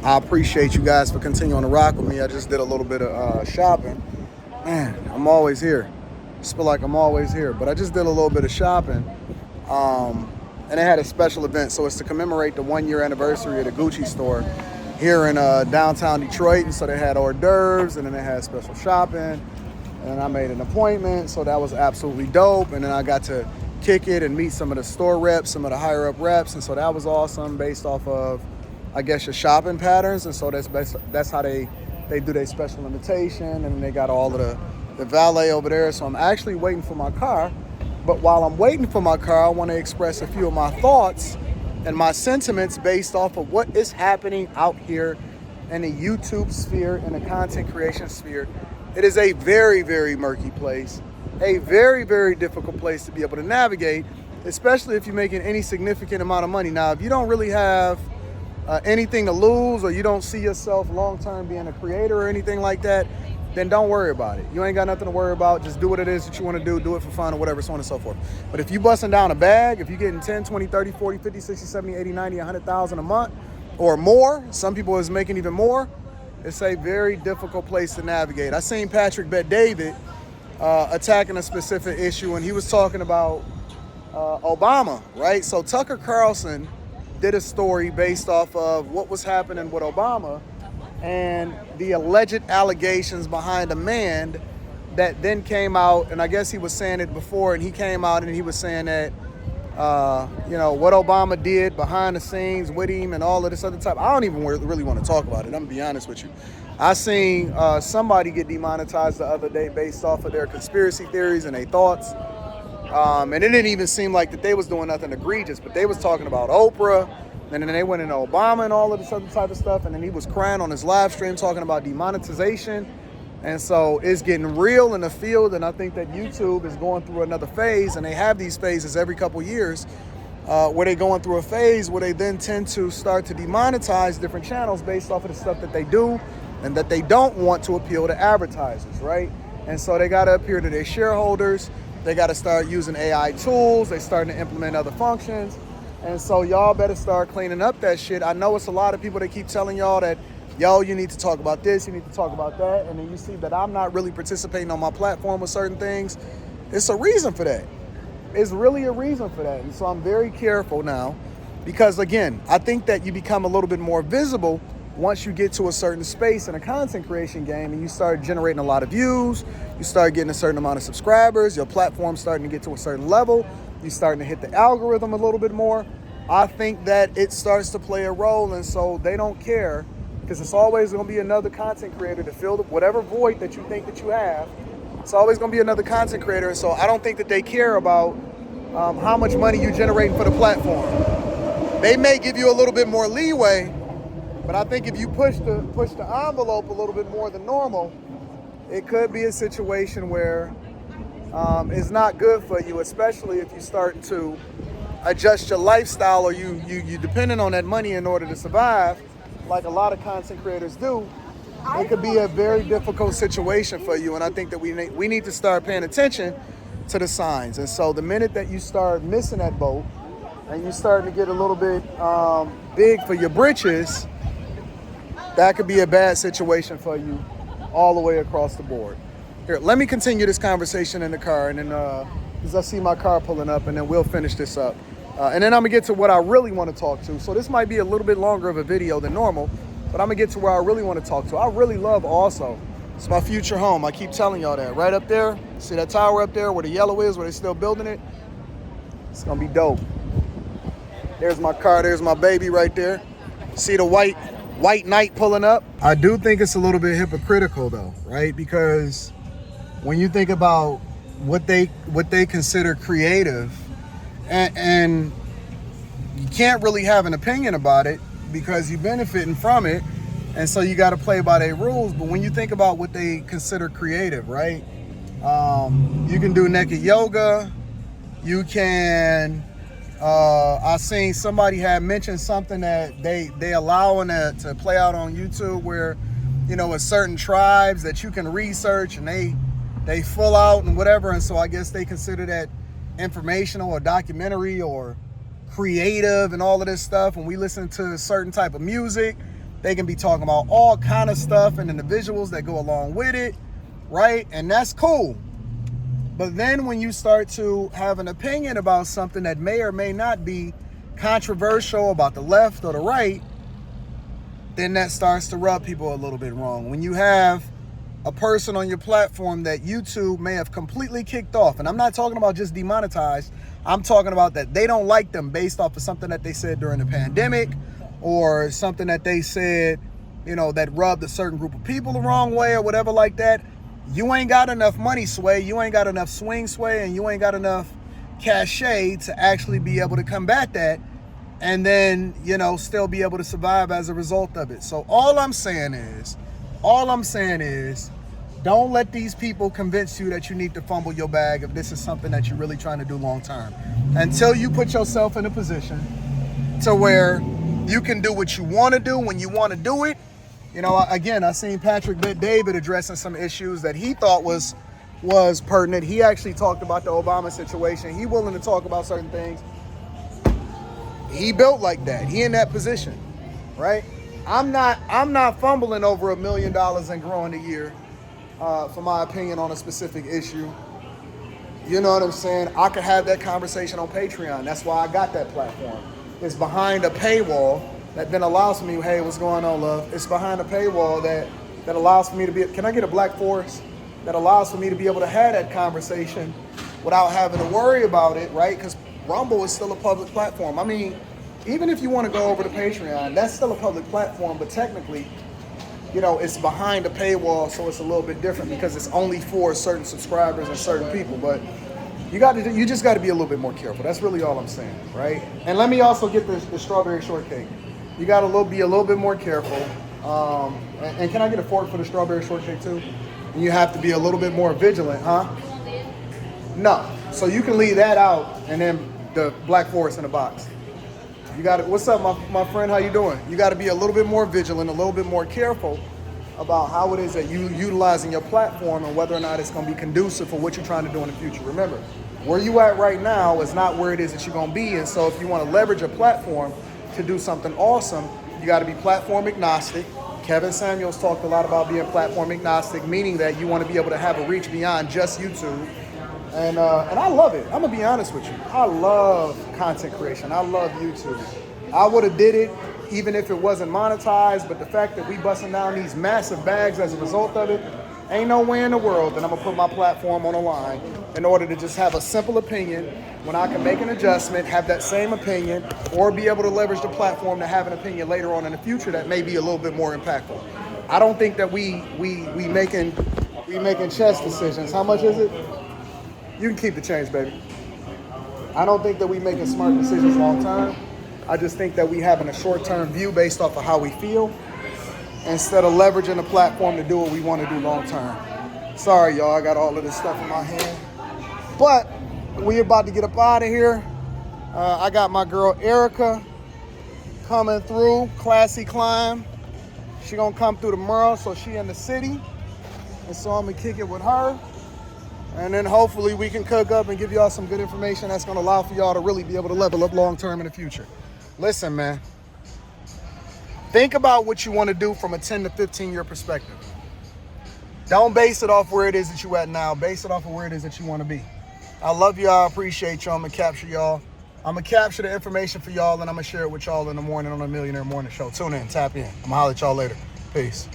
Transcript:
I appreciate you guys for continuing to rock with me. I just did a little bit of shopping. Man, I'm always here. Just feel like I'm always here. But I just did a little bit of shopping. And they had a special event. So it's to commemorate the 1-year anniversary of the Gucci store here in downtown Detroit. And so they had hors d'oeuvres, and then they had special shopping. And then I made an appointment. So that was absolutely dope. And then I got to kick it and meet some of the store reps, some of the higher up reps. And so that was awesome based off of, I guess, your shopping patterns. And so that's how they do their special invitation. And then they got all of the valet over there. So I'm actually waiting for my car. But while I'm waiting for my car, I want to express a few of my thoughts and my sentiments based off of what is happening out here in the YouTube sphere, in the content creation sphere. It is a very, very murky place, a very, very difficult place to be able to navigate, especially if you're making any significant amount of money. Now, if you don't really have anything to lose, or you don't see yourself long-term being a creator or anything like that, then don't worry about it. You ain't got nothing to worry about. Just do what it is that you want to do it for fun or whatever, so on and so forth. But if you busting down a bag, if you're getting 10, 20, 30, 40, 50, 60, 70, 80, 90, 100,000 a month or more, some people is making even more, it's a very difficult place to navigate. I seen Patrick Bet David attacking a specific issue, and he was talking about Obama, right? So Tucker Carlson did a story based off of what was happening with Obama and the alleged allegations behind a man that then came out, and I guess he was saying it before, and he came out and he was saying that, what Obama did behind the scenes with him and all of this other type. I don't even really want to talk about it. I'm gonna be honest with you. I seen somebody get demonetized the other day based off of their conspiracy theories and their thoughts. And it didn't even seem like that they was doing nothing egregious, but they was talking about Oprah. And then they went into Obama and all of this other type of stuff. And then he was crying on his live stream talking about demonetization. And so it's getting real in the field. And I think that YouTube is going through another phase. And they have these phases every couple years where they're going through a phase where they then tend to start to demonetize different channels based off of the stuff that they do and that they don't want to appeal to advertisers, right? And so they got to appeal to their shareholders. They got to start using AI tools. They're starting to implement other functions. And so y'all better start cleaning up that shit. I know it's a lot of people that keep telling y'all that, yo, you need to talk about this, you need to talk about that. And then you see that I'm not really participating on my platform with certain things. It's a reason for that. It's really a reason for that. And so I'm very careful now because, again, I think that you become a little bit more visible once you get to a certain space in a content creation game and you start generating a lot of views, you start getting a certain amount of subscribers, your platform's starting to get to a certain level, you're starting to hit the algorithm a little bit more. I think that it starts to play a role, and so they don't care because it's always going to be another content creator to fill whatever void that you think that you have. It's always going to be another content creator, and so I don't think that they care about how much money you're generating for the platform. They may give you a little bit more leeway, but I think if you push the envelope a little bit more than normal, it could be a situation where it's not good for you, especially if you start to adjust your lifestyle or you depending on that money in order to survive, like a lot of content creators do. It could be a very difficult situation for you, and I think that we need to start paying attention to the signs. And so the minute that you start missing that boat and you starting to get a little bit big for your britches, that could be a bad situation for you all the way across the board. Here, let me continue this conversation in the car, and then as I see my car pulling up, and then we'll finish this up. And then I'm gonna get to what I really want to talk to. So this might be a little bit longer of a video than normal, but I'm gonna get to where I really want to talk to. I really love also. It's my future home. I keep telling y'all that. Right up there, see that tower up there where the yellow is, where they're still building it? It's gonna be dope. There's my car, there's my baby right there. See the white knight pulling up? I do think it's a little bit hypocritical though, right? Because when you think about what they consider creative, and you can't really have an opinion about it because you're benefiting from it, and so you got to play by their rules. But when you think about what they consider creative, right? You can do naked yoga. You can. I seen somebody had mentioned something that they allowing to play out on YouTube where, with certain tribes that you can research and they full out and whatever. And so I guess they consider that informational or documentary or creative and all of this stuff. When we listen to a certain type of music, They can be talking about all kind of stuff and then the visuals that go along with it, right? And that's cool. But then when you start to have an opinion about something that may or may not be controversial about the left or the right, then that starts to rub people a little bit wrong. When you have a person on your platform that YouTube may have completely kicked off, and I'm not talking about just demonetized, I'm talking about that they don't like them based off of something that they said during the pandemic or something that they said, you know, that rubbed a certain group of people the wrong way or whatever like that. You ain't got enough money sway, you ain't got enough swing sway, and you ain't got enough cachet to actually be able to combat that and then, you know, still be able to survive as a result of it. So all I'm saying is, don't let these people convince you that you need to fumble your bag if this is something that you're really trying to do long term. Until you put yourself in a position to where you can do what you want to do when you want to do it. You know, again, I seen Patrick Bet-David addressing some issues that he thought was pertinent. He actually talked about the Obama situation. He willing to talk about certain things. He built like that. He in that position, right? I'm not fumbling over $1 million and growing a year for my opinion on a specific issue. You know what I'm saying? I could have that conversation on Patreon. That's why I got that platform. It's behind a paywall that then allows me, hey, what's going on, love? It's behind a paywall that allows for me to be, can I get a Black Forest? That allows for me to be able to have that conversation without having to worry about it, right? Because Rumble is still a public platform. I mean, even if you want to go over to Patreon, that's still a public platform, but technically, you know, it's behind a paywall, so it's a little bit different because it's only for certain subscribers and certain people. But you just got to be a little bit more careful. That's really all I'm saying, right? And let me also get the strawberry shortcake. You got to be a little bit more careful. And can I get a fork for the strawberry shortcake too? And you have to be a little bit more vigilant, huh? No. So you can leave that out and then the Black Forest in the box. You got it. What's up, my friend? How you doing? You got to be a little bit more vigilant, a little bit more careful about how it is that you utilizing your platform and whether or not it's going to be conducive for what you're trying to do in the future. Remember, where you at right now is not where it is that you're going to be. And so if you want to leverage a platform to do something awesome, you got to be platform agnostic. Kevin Samuels talked a lot about being platform agnostic, meaning that you want to be able to have a reach beyond just YouTube. And I love it. I'm going to be honest with you. I love content creation. I love YouTube. I would have did it even if it wasn't monetized, but the fact that we busting down these massive bags as a result of it, ain't no way in the world that I'm going to put my platform on the line in order to just have a simple opinion when I can make an adjustment, have that same opinion, or be able to leverage the platform to have an opinion later on in the future that may be a little bit more impactful. I don't think that we making chess decisions. How much is it? You can keep the change, baby. I don't think that we making smart decisions long term. I just think that we having a short-term view based off of how we feel instead of leveraging the platform to do what we want to do long term. Sorry, y'all, I got all of this stuff in my hand. But we about to get up out of here. I got my girl Erica coming through, Classy Climb. She gonna come through tomorrow, so she in the city. And so I'm gonna kick it with her. And then hopefully we can cook up and give y'all some good information that's gonna allow for y'all to really be able to level up long term in the future. Listen, man, think about what you wanna do from a 10 to 15 year perspective. Don't base it off where it is that you at now. Base it off of where it is that you wanna be. I love y'all, I appreciate y'all, I'm gonna capture y'all. I'm gonna capture the information for y'all and I'm gonna share it with y'all in the morning on the Millionaire Morning Show. Tune in, tap in. I'm gonna holler at y'all later. Peace.